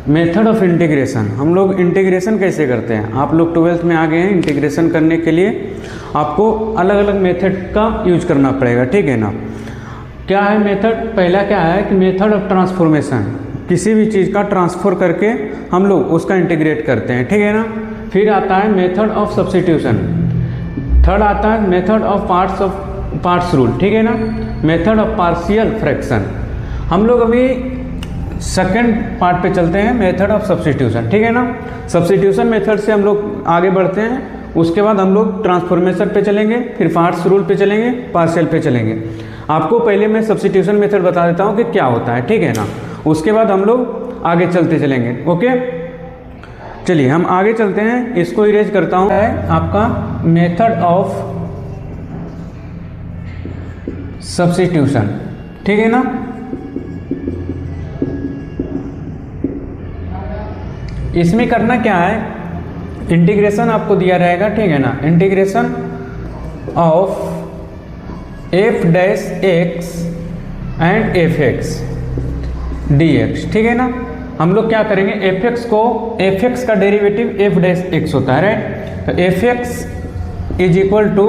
Method of integration, हम लोग integration कैसे करते हैं। आप लोग 12th में आ गए हैं, इंटीग्रेशन करने के लिए आपको अलग अलग मेथड का यूज करना पड़ेगा, ठीक है ना। क्या है मेथड, पहला क्या है कि मेथड ऑफ ट्रांसफॉर्मेशन, किसी भी चीज़ का ट्रांसफर करके हम लोग उसका इंटीग्रेट करते हैं, ठीक है ना। फिर आता है मेथड ऑफ सब्स्टिट्यूशन, थर्ड आता है मेथड ऑफ पार्ट्स रूल, ठीक है ना। मेथड ऑफ पार्शियल फ्रैक्शन, हम लोग अभी सेकंड पार्ट पे चलते हैं, मेथड ऑफ सब्स्टिट्यूशन, ठीक है ना। सब्स्टिट्यूशन मेथड से हम लोग आगे बढ़ते हैं, उसके बाद हम लोग ट्रांसफॉर्मेशन पे चलेंगे, फिर पार्ट्स रूल पे चलेंगे, पार्शियल पे चलेंगे। आपको पहले मैं सब्स्टिट्यूशन मेथड बता देता हूँ कि क्या होता है, ठीक है ना। उसके बाद हम लोग आगे चलते चलेंगे, ओके। चलिए हम आगे चलते हैं, इसको इरेज करता हूँ। है आपका मेथड ऑफ सब्स्टिट्यूशन, ठीक है ना। इसमें करना क्या है, इंटीग्रेशन आपको दिया रहेगा, ठीक है ना। Integration of f dash x and f x D x, ठीक है ना। हम लोग क्या करेंगे, एफ एक्स को, एफ एक्स का डेरिवेटिव एफ डैश एक्स होता है, राइट। तो f x is equal to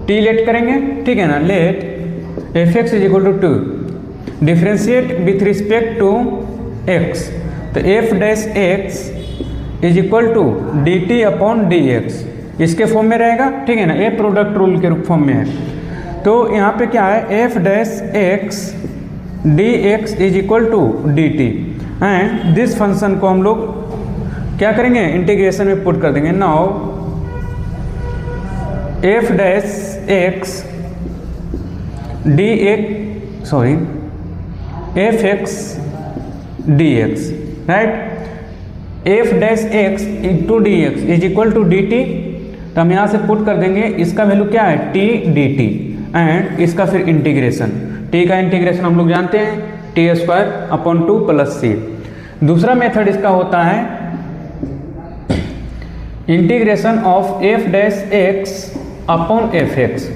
t let करेंगे, ठीक है ना। Let f x is equal to 2 differentiate with respect to x, तो f dash x is equal to D t upon d x, इसके form में रहेगा, ठीक है ना। ये प्रोडक्ट रूल के फॉर्म में है। तो यहाँ पे क्या है, F dash x D x is equal to D T, and this function को हम लोग क्या करेंगे, इंटीग्रेशन में पुट कर देंगे। Now F dash x D X, sorry F x D X, right. F dash X into D x is equal to D T, तो हम यहाँ से पुट कर देंगे, इसका वैल्यू क्या है, टी डी टी, एंड इसका फिर इंटीग्रेशन, टी का इंटीग्रेशन हम लोग जानते हैं, टी स्क्वायर अपॉन 2 प्लस सी। दूसरा मेथड इसका होता है integration of f dash x upon F x.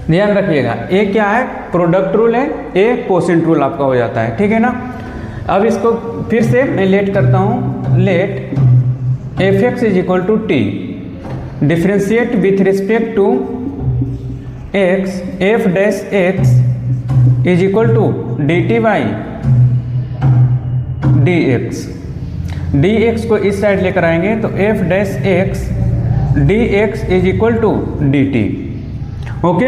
ध्यान रखिएगा, ए क्या है, प्रोडक्ट रूल है, ए कोसेंट रूल आपका हो जाता है, ठीक है ना। अब इसको फिर से मैं लेट करता हूँ, let f x is equal to t differentiate with respect to x, f dash x is equal to D t by d x. D x को इस साइड लेकर आएंगे तो f dash x D x is equal to D t, okay.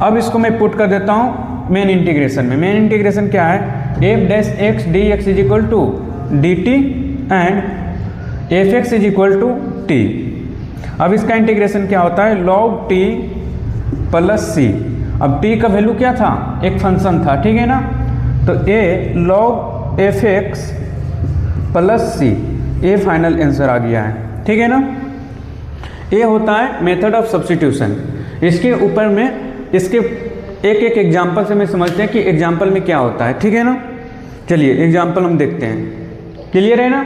अब इसको मैं put कर देता हूँ मेन इंटीग्रेशन में। मेन इंटीग्रेशन क्या है, F dash x D x is equal to D T and f x is equal to t. अब इसका इंटीग्रेशन क्या होता है, लॉग टी प्लस सी। अब टी का वैल्यू क्या था, एक फंक्शन था, ठीक है ना। तो a log f x plus c, a final answer आ गया है, ठीक है ना। ये होता है मेथड ऑफ सब्स्टिट्यूशन। इसके ऊपर में इसके एक एक एग्जाम्पल से मैं समझते हैं कि एग्जाम्पल में क्या होता है, ठीक है ना। चलिए एग्जाम्पल हम देखते हैं, क्लियर है ना।